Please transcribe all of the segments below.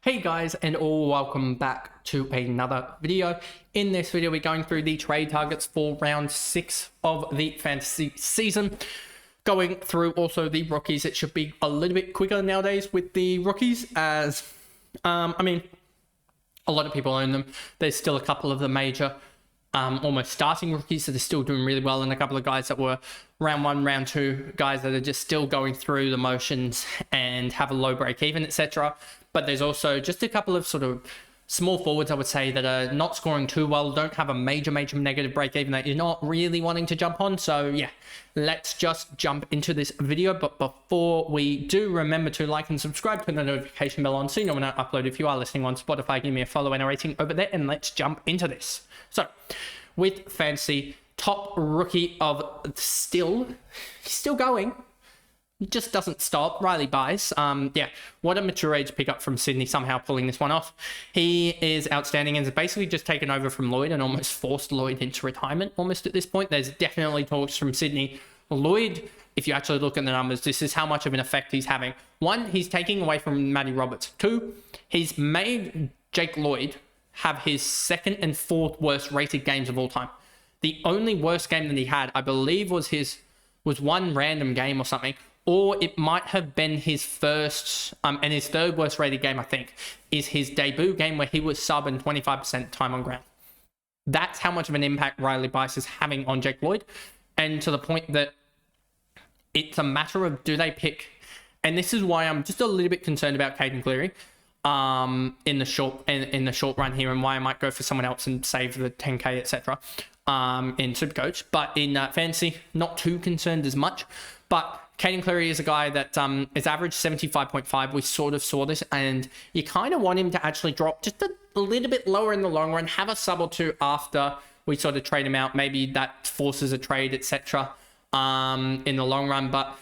Hey guys, and all welcome back to another video. In this video, we're going through the trade targets for round 6 of the fantasy season. Going through also the rookies. It should be a little bit quicker nowadays with the rookies as, a lot of people own them. There's still a couple of the major, almost starting rookies that are still doing really well, and a couple of guys that were round 1, round 2 guys that are just still going through the motions and have a low break even, etc. But there's also just a couple of sort of small forwards, I would say, that are not scoring too well, don't have a major negative break even that you're not really wanting to jump on. So yeah, let's just jump into this video. But before we do, remember to like and subscribe, turn the notification bell on so you know when I upload. If you are listening on Spotify, give me a follow and a rating over there, and let's jump into this. So with fantasy, top rookie of he's still going. It just doesn't stop. Riley Bice. What a mature age pickup from Sydney, somehow pulling this one off. He is outstanding and has basically just taken over from Lloyd and almost forced Lloyd into retirement almost at this point. There's definitely talks from Sydney. Lloyd, if you actually look at the numbers, this is how much of an effect he's having. 1, he's taking away from Matty Roberts. 2, he's made Jake Lloyd have his 2nd and 4th worst rated games of all time. The only worst game that he had, I believe, was one random game or something. Or it might have been his first, and his 3rd worst rated game, I think, is his debut game where he was sub and 25% time on ground. That's how much of an impact Riley Bice is having on Jake Lloyd. And to the point that it's a matter of, do they pick, and this is why I'm just a little bit concerned about Caden Cleary in the short run here, and why I might go for someone else and save the 10k, etc. In Supercoach. But in fantasy, not too concerned as much. But Caden Cleary is a guy that is average 75.5. We sort of saw this, and you kind of want him to actually drop just a little bit lower in the long run, have a sub or two after we sort of trade him out. Maybe that forces a trade, etc. In the long run, but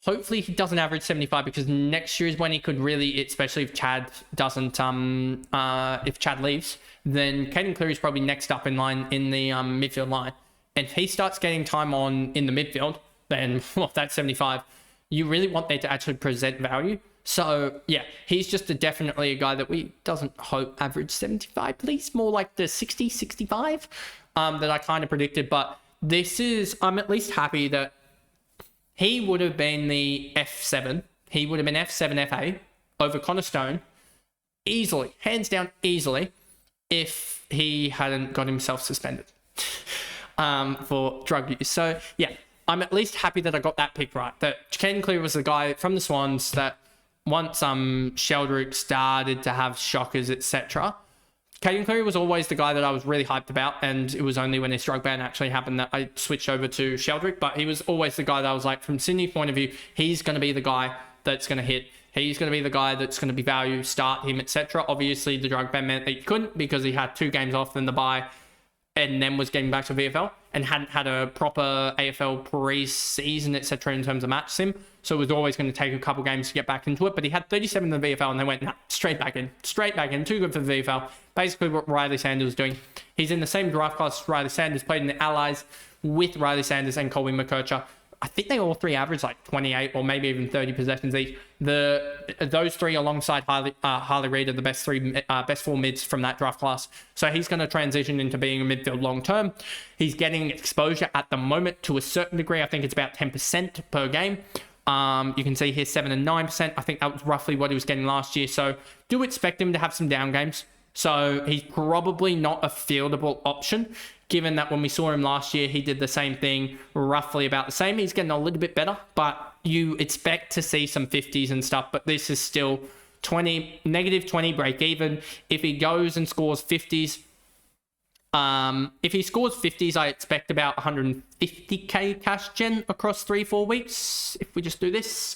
hopefully he doesn't average 75, because next year is when he could really, especially if Chad doesn't, if Chad leaves, then Caden Cleary is probably next up in line in the midfield line. And if he starts getting time on in the midfield, then that's 75. You really want there to actually present value. So yeah, he's just definitely a guy that we doesn't hope average 75, please. More like the 60, 65 that I kind of predicted. But this is, I'm at least happy that he would have been the F7. He would have been F7 FA over Connor Stone easily, hands down easily, if he hadn't got himself suspended for drug use. So yeah, I'm at least happy that I got that pick right. That Caden Cleary was the guy from the Swans that once Sheldrick started to have shockers, etc. Caden Cleary was always the guy that I was really hyped about, and it was only when his drug ban actually happened that I switched over to Sheldrick. But he was always the guy that I was like, from Sydney's point of view, he's going to be the guy that's going to hit. He's going to be the guy that's going to be value, start him, etc. Obviously, the drug ban meant that he couldn't, because he had 2 games off in the bye and then was getting back to VFL and hadn't had a proper AFL pre-season, etc. in terms of match sim. So it was always going to take a couple games to get back into it. But he had 37 in the VFL and they went, nah, straight back in. Too good for the VFL. Basically what Riley Sanders was doing. He's in the same draft class as Riley Sanders, played in the Allies with Riley Sanders and Colby McKercher. I think they all 3 average like 28 or maybe even 30 possessions each. Those 3 alongside Harley Reid are the best 4 mids from that draft class. So he's going to transition into being a midfield long term. He's getting exposure at the moment to a certain degree. I think it's about 10% per game. You can see here 7 and 9%. I think that was roughly what he was getting last year. So do expect him to have some down games. So he's probably not a fieldable option, given that when we saw him last year, he did the same thing, roughly about the same. He's getting a little bit better, but you expect to see some 50s and stuff, but this is still negative 20 break even. If he goes and scores 50s, if he scores 50s, I expect about 150k cash gen across 3-4 weeks. If we just do this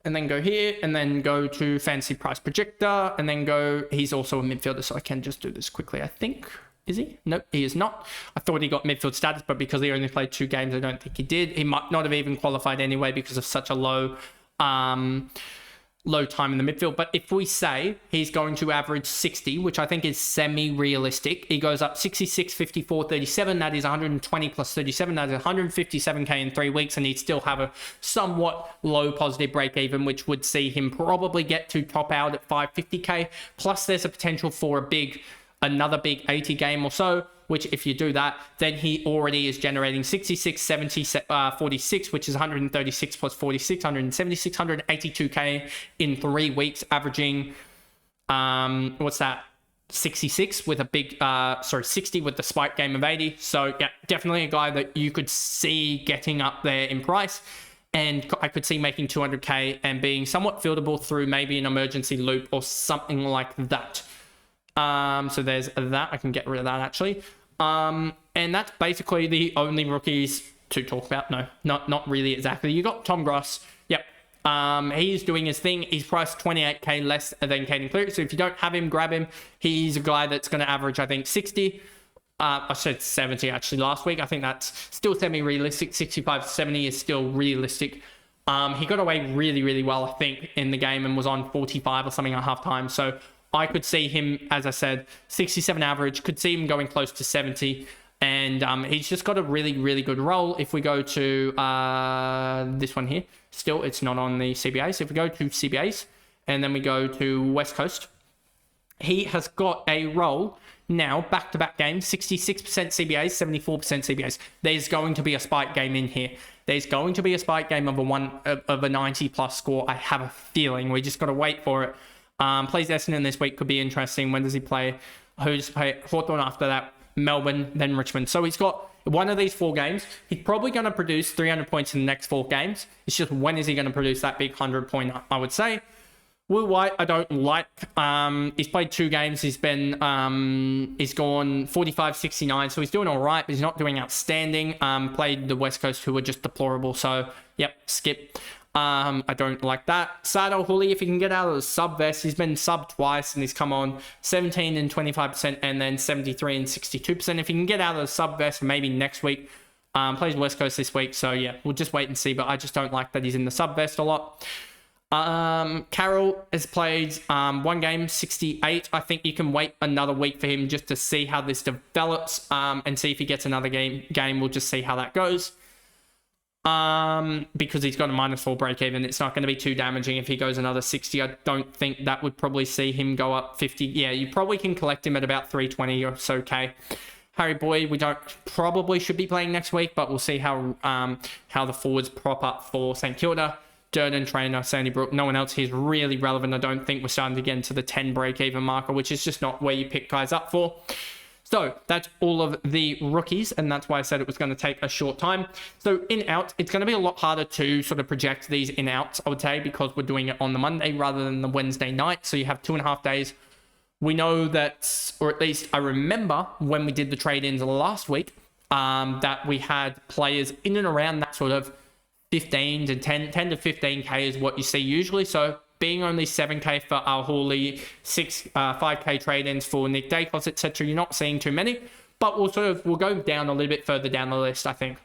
and then go here and then go to fantasy price projector and then go, he's also a midfielder, so I can just do this quickly, I think. Is he? Nope, he is not. I thought he got midfield status, but because he only played 2 games, I don't think he did. He might not have even qualified anyway because of such a low low time in the midfield. But if we say he's going to average 60, which I think is semi-realistic, he goes up 66, 54, 37. That is 120 plus 37. That is 157k in 3 weeks, and he'd still have a somewhat low positive break even, which would see him probably get to top out at 550k. Plus, there's a potential for another big 80 game or so, which if you do that, then he already is generating 66, 70, 46, which is 136 plus 46, 176, 182k in 3 weeks, averaging, 66 with a big, 60 with the spike game of 80. So yeah, definitely a guy that you could see getting up there in price. And I could see making 200k and being somewhat fieldable through maybe an emergency loop or something like that. So there's that. I can get rid of that actually. And that's basically the only rookies to talk about. No, not really exactly. You got Tom Gross. Yep. He's doing his thing. He's priced 28k less than Caden Cleary. So if you don't have him, grab him. He's a guy that's going to average, I think, 60. I said 70 actually last week. I think that's still semi-realistic. 65 to 70 is still realistic. He got away really, really well, I think, in the game and was on 45 or something at halftime. So I could see him, as I said, 67 average, could see him going close to 70. And he's just got a really, really good role. If we go to this one here, still it's not on the CBAs. If we go to CBAs and then we go to West Coast, he has got a role now, back-to-back games, 66% CBAs, 74% CBAs. There's going to be a spike game in here. There's going to be a spike game of a 90-plus score. I have a feeling. We just got to wait for it. Plays Essendon this week, could be interesting. When does he play? Who's play Hawthorn after that? Melbourne, then Richmond. So he's got one of these 4 games. He's probably going to produce 300 points in the next 4 games. It's just when is he going to produce that big 100-point, I would say. Will White, I don't like. He's played 2 games. He's gone 45-69. So he's doing all right, but he's not doing outstanding. Played the West Coast, who were just deplorable. So, yep, skip. I don't like that. Sardar Hooley, if he can get out of the sub vest, he's been sub twice and he's come on 17 and 25% and then 73 and 62%. If he can get out of the sub vest, maybe next week. Plays West Coast this week, so yeah, we'll just wait and see. But I just don't like that he's in the sub vest a lot. Carroll has played 1 game, 68. I think you can wait another week for him just to see how this develops and see if he gets another game. We'll just see how that goes. Because he's got a -4 break even, it's not going to be too damaging if he goes another 60. I don't think that would probably see him go up 50. Yeah, you probably can collect him at about 320 or so K. Harry Boyd, we should be playing next week, but we'll see how the forwards prop up for St Kilda. Durden, Trainer, Sandy Brook, no one else here is really relevant. I don't think we're starting to get into the 10 break even marker, which is just not where you pick guys up for. So that's all of the rookies, and that's why I said it was going to take a short time. So in-out, it's going to be a lot harder to sort of project these in-outs, I would say, because we're doing it on the Monday rather than the Wednesday night. So you have 2.5 days. We know that, or at least I remember when we did the trade-ins last week, that we had players in and around that sort of 15 to 10 to 15k is what you see usually. So being only 7k for our Hawley, 5k trade-ins for Nick Daicos, etc., you're not seeing too many. But we'll go down a little bit further down the list, I think,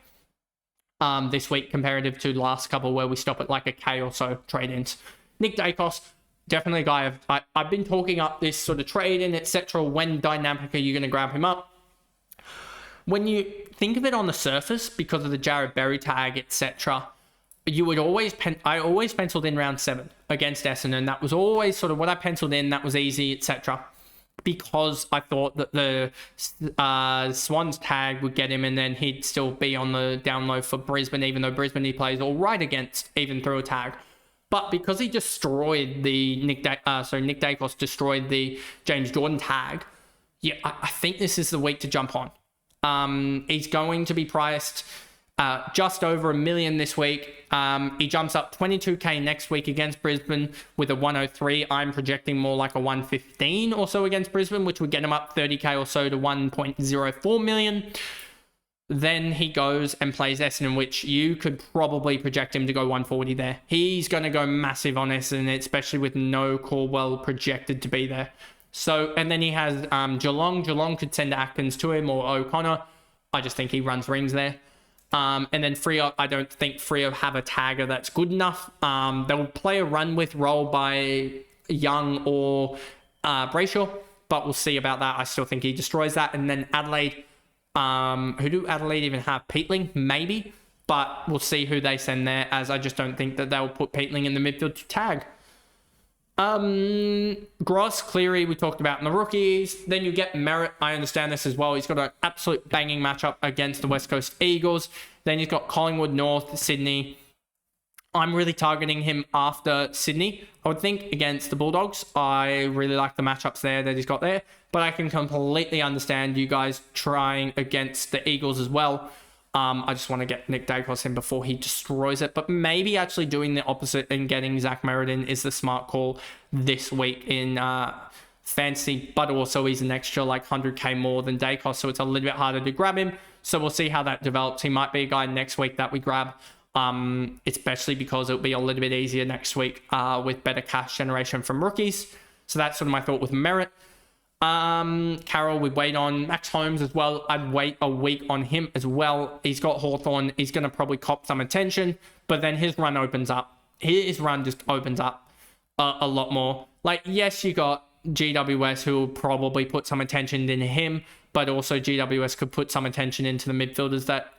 this week comparative to the last couple where we stop at like a k or so trade-ins. Nick Daicos, definitely a guy I've been talking up this sort of trade-in, etc. When dynamic are you going to grab him up? When you think of it on the surface, because of the Jared Berry tag, etc., you would I always penciled in round 7 against Essendon. That was always sort of what I penciled in. That was easy, etc. Because I thought that the Swans tag would get him and then he'd still be on the down low for Brisbane, even though Brisbane he plays all right against, even through a tag. But because he destroyed the Nick Daicos destroyed the James Jordan tag, yeah, I think this is the week to jump on. He's going to be priced just over $1 million this week. He jumps up 22k next week against Brisbane with a 103. I'm projecting more like a 115 or so against Brisbane, which would get him up 30k or so to 1.04 million. Then he goes and plays Essendon, which you could probably project him to go 140 there. He's going to go massive on Essendon, especially with no Caldwell projected to be there. So, and then he has Geelong. Geelong could send Atkins to him or O'Connor. I just think he runs rings there. And then Freo, I don't think Freo have a tagger that's good enough. They'll play a run with role by Young or Brayshaw, but we'll see about that. I still think he destroys that. And then Adelaide, who do Adelaide even have? Peatling, maybe, but we'll see who they send there, as I just don't think that they'll put Peatling in the midfield to tag. Gross, Cleary, we talked about in the rookies. Then you get Merritt. I understand this as well. He's got an absolute banging matchup against the West Coast Eagles. Then he's got Collingwood, North, Sydney. I'm really targeting him after Sydney, I would think, against the Bulldogs. I really like the matchups there that he's got there, but I can completely understand you guys trying against the Eagles as well. I just want to get Nick Daicos in before he destroys it, but maybe actually doing the opposite and getting Zach Merritt in is the smart call this week in fantasy, but also he's an extra like 100k more than Daicos, so it's a little bit harder to grab him. So we'll see how that develops. He might be a guy next week that we grab. Especially because it'll be a little bit easier next week with better cash generation from rookies. So that's sort of my thought with Merritt. Carroll, we wait on. Max Holmes as well. I'd wait a week on him as well. He's got Hawthorn. He's going to probably cop some attention, but then his run opens up. His run just opens up a lot more. Like, yes, you got GWS who will probably put some attention into him, but also GWS could put some attention into the midfielders that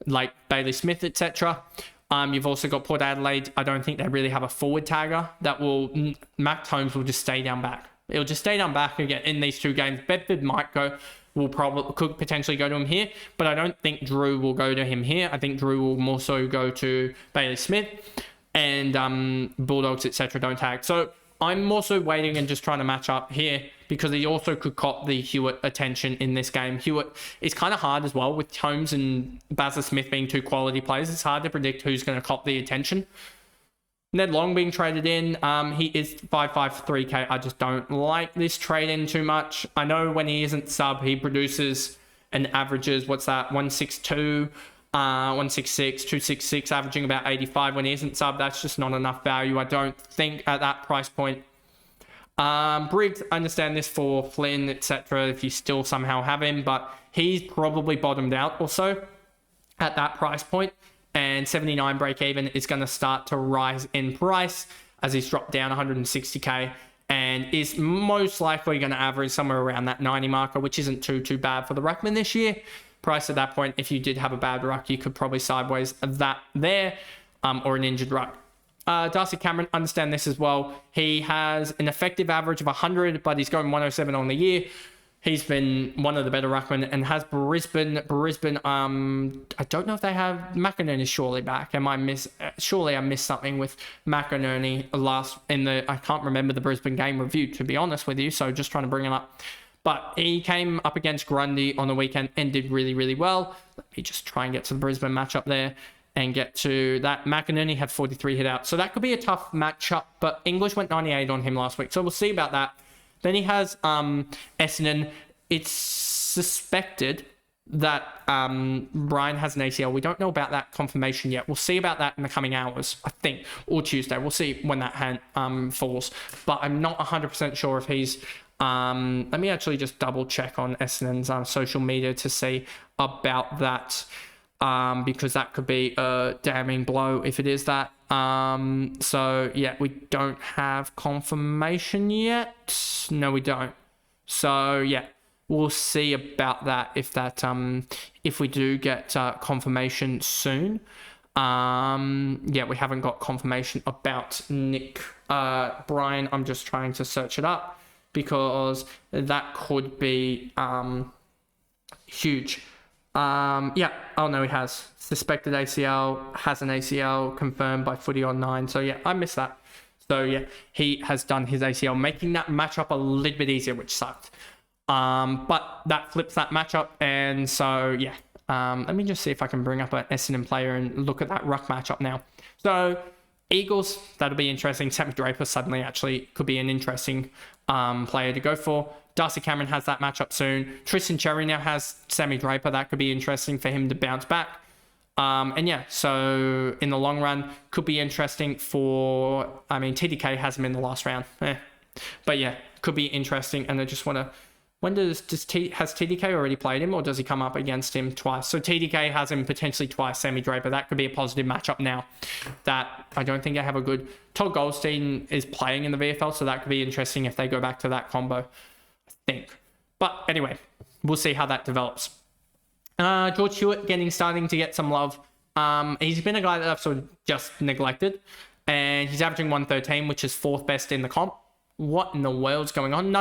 like Bailey Smith, etc. You've also got Port Adelaide. I don't think they really have a forward tagger that will. Max Holmes will just stay down back. It'll just stay down back again in these two games. Bedford might go, could potentially go to him here, but I don't think Drew will go to him here. I think Drew will more so go to Bailey Smith, and Bulldogs, etc. don't tag. So I'm also waiting and just trying to match up here, because he also could cop the Hewitt attention in this game. Hewitt is kind of hard as well, with Holmes and Bazza Smith being two quality players. It's hard to predict who's going to cop the attention. Ned Long being traded in. He is 5.5 for 3k. I just don't like this trade in too much. I know when he isn't sub, he produces and averages, what's that, 162, 166, 266, averaging about 85. When he isn't sub, that's just not enough value, I don't think, at that price point. Briggs, I understand this for Flynn, etc. if you still somehow have him, but he's probably bottomed out also at that price point, and 79 break even is going to start to rise in price as he's dropped down 160k and is most likely going to average somewhere around that 90 marker, which isn't too bad for the ruckman this year. Price at that point, if you did have a bad ruck, you could probably sideways that there, or an injured ruck. Darcy Cameron, understand this as well. He has an effective average of 100, but he's going 107 on the year. He's been one of the better ruckmen, and has Brisbane. I don't know if they have McInerney surely back. Surely I missed something with McInerney last in the. I can't remember the Brisbane game review, to be honest with you. So just trying to bring him up. But he came up against Grundy on the weekend and did really well. Let me just try and get to the Brisbane matchup there and get to that. McInerney had 43 hit out, so that could be a tough matchup. But English went 98 on him last week, so we'll see about that. Then he has Essendon. It's suspected that Brian has an ACL. We don't know about that confirmation yet. We'll see about that in the coming hours, I think, or Tuesday. We'll see when that falls. But I'm not 100% sure if he's... let me actually just double check on Essendon's social media to see about that, because that could be a damning blow if it is that. So yeah, we don't have confirmation yet. No, we don't. So yeah, we'll see about that if we do get confirmation soon. Yeah, we haven't got confirmation about Nick Brian. I'm just trying to search it up because that could be huge. Yeah, oh no, he has suspected ACL, has an ACL confirmed by Footy Online. So yeah, I missed that. So yeah, he has done his ACL, making that matchup a little bit easier, which sucked. But that flips that matchup, and so yeah. Let me just see if I can bring up an Essendon player and look at that ruck matchup now. So Eagles, that'll be interesting. Sammy Draper suddenly actually could be an interesting player to go for. Darcy Cameron has that matchup soon. Tristan Cherry now has Sammy Draper. That could be interesting for him to bounce back. And yeah, so in the long run, could be interesting for... I mean, TDK has him in the last round. But yeah, could be interesting. And I just want to has TDK already played him, or does he come up against him twice? So TDK has him potentially twice, Sammy Draper. That could be a positive matchup now. That I don't think I have a good. Todd Goldstein is playing in the VFL, so that could be interesting if they go back to that combo, I think. But anyway, we'll see how that develops. George Hewitt starting to get some love. He's been a guy that I've sort of just neglected, and he's averaging 113, which is 4th best in the comp. What in the world's going on?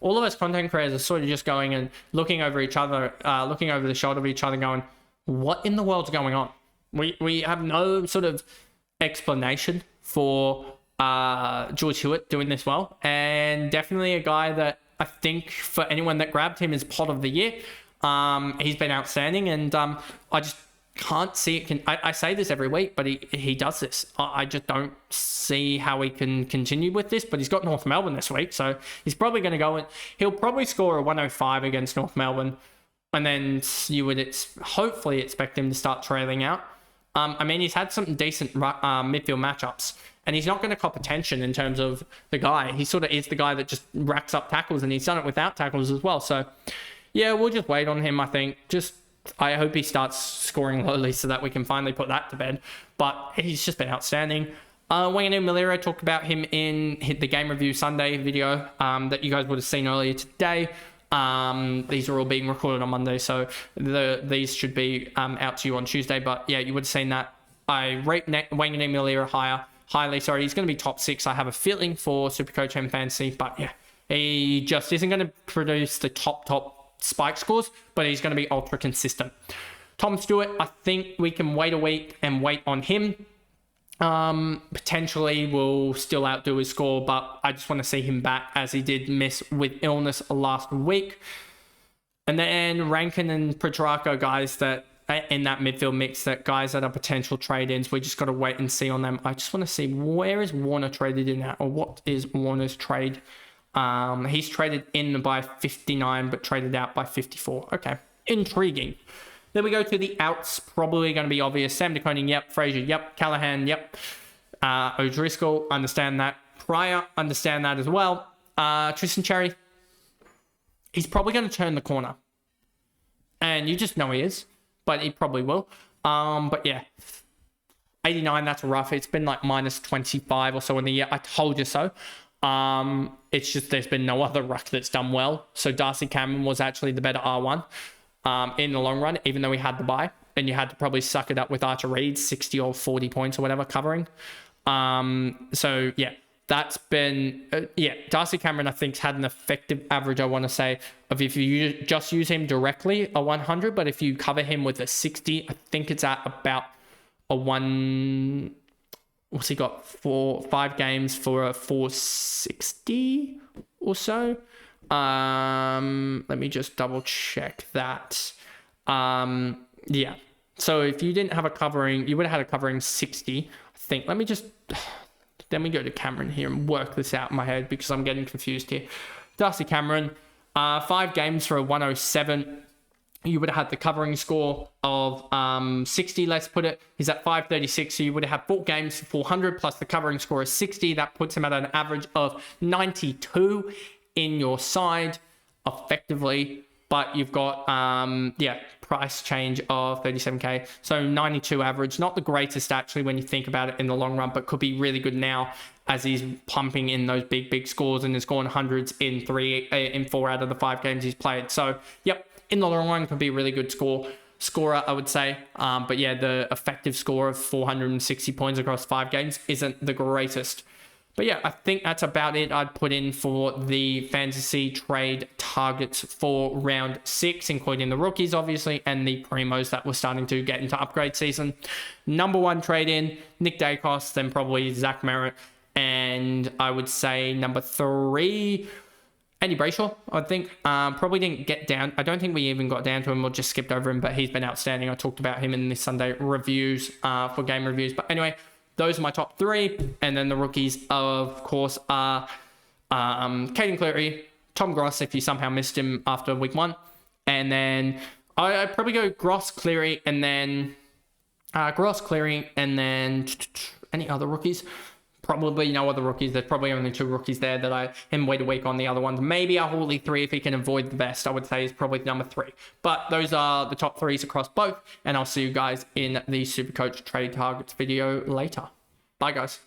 All of us content creators are sort of just going and looking over each other, looking over the shoulder of each other going, what in the world's going on? We have no sort of explanation for George Hewitt doing this well, and definitely a guy that I think for anyone that grabbed him as pod of the year, he's been outstanding, and I just can't see it. I say this every week, but he does this. I just don't see how he can continue with this, but he's got North Melbourne this week, so he's probably going to go and he'll probably score a 105 against North Melbourne, and then you would hopefully expect him to start trailing out. I mean, he's had some decent midfield matchups, and he's not going to cop attention in terms of the guy. He sort of is the guy that just racks up tackles, and he's done it without tackles as well. So yeah, we'll just wait on him, I think. I hope he starts scoring lowly so that we can finally put that to bed. But he's just been outstanding. Wayne Malira, talked about him in the Game Review Sunday video that you guys would have seen earlier today. These are all being recorded on Monday, so these should be out to you on Tuesday. But yeah, you would have seen that. I rate Wayne Malira highly. Sorry, he's going to be top 6. I have a feeling for Supercoach and Fantasy. But yeah, he just isn't going to produce the top spike scores, but he's going to be ultra consistent. Tom Stewart, I think we can wait a week and wait on him. Potentially will still outdo his score, but I just want to see him back, as he did miss with illness last week. And then Rankin and Petrarca, guys that in that midfield mix, that guys that are potential trade-ins, we just got to wait and see on them. I just want to see, where is Warner traded in at, or what is Warner's trade? He's traded in by 59, but traded out by 54. Okay, intriguing. Then we go to the outs, probably going to be obvious. Sam De Koning, yep. Fraser, yep. Callahan, yep. O'Driscoll, understand that. Pryor, understand that as well. Tristan Cherry, he's probably going to turn the corner. And you just know he is, but he probably will. But yeah, 89, that's rough. It's been like minus 25 or so in the year. I told you so. It's just there's been no other ruck that's done well. So Darcy Cameron was actually the better R1 in the long run, even though he had the bye, and you had to probably suck it up with Archer Reed, 60 or 40 points or whatever covering. So yeah, that's been Darcy Cameron I think's had an effective average, I want to say, of, if you just use him directly, a 100, but if you cover him with a 60, I think it's at about a 1. What's he got? 5 games for a 460 or so. Let me just double check that. Yeah. So if you didn't have a covering, you would have had a covering 60, I think. Let me go to Cameron here and work this out in my head, because I'm getting confused here. Darcy Cameron, 5 games for a 107. You would have had the covering score of 60, let's put it. He's at 536, so you would have had 4 games for 400 plus the covering score is 60. That puts him at an average of 92 in your side, effectively. But you've got, price change of 37k. So 92 average, not the greatest actually when you think about it in the long run, but could be really good now as he's pumping in those big scores and has gone hundreds in 4 out of the 5 games he's played. So, yep. In the long run, could be a really good scorer, I would say. But yeah, the effective score of 460 points across 5 games isn't the greatest. But yeah, I think that's about it I'd put in for the fantasy trade targets for round 6, including the rookies, obviously, and the primos that were starting to get into upgrade season. Number 1 trade in, Nick Daicos, then probably Zach Merritt. And I would say number 3... Andy Brayshaw, I think, probably didn't get down. I don't think we even got down to him or just skipped over him, but he's been outstanding. I talked about him in the Sunday reviews for game reviews. But anyway, those are my top 3. And then the rookies, of course, are Caden Cleary, Tom Gross, if you somehow missed him after week 1. And then I'd probably go Gross, Cleary, and then any other rookies. probably no other rookies. There's probably only 2 rookies there that I am way too weak on. The other ones, maybe a Hawley 3 if he can avoid the vest, I would say is probably number 3. But those are the top 3s across both, and I'll see you guys in the Supercoach trade targets video later. Bye, guys.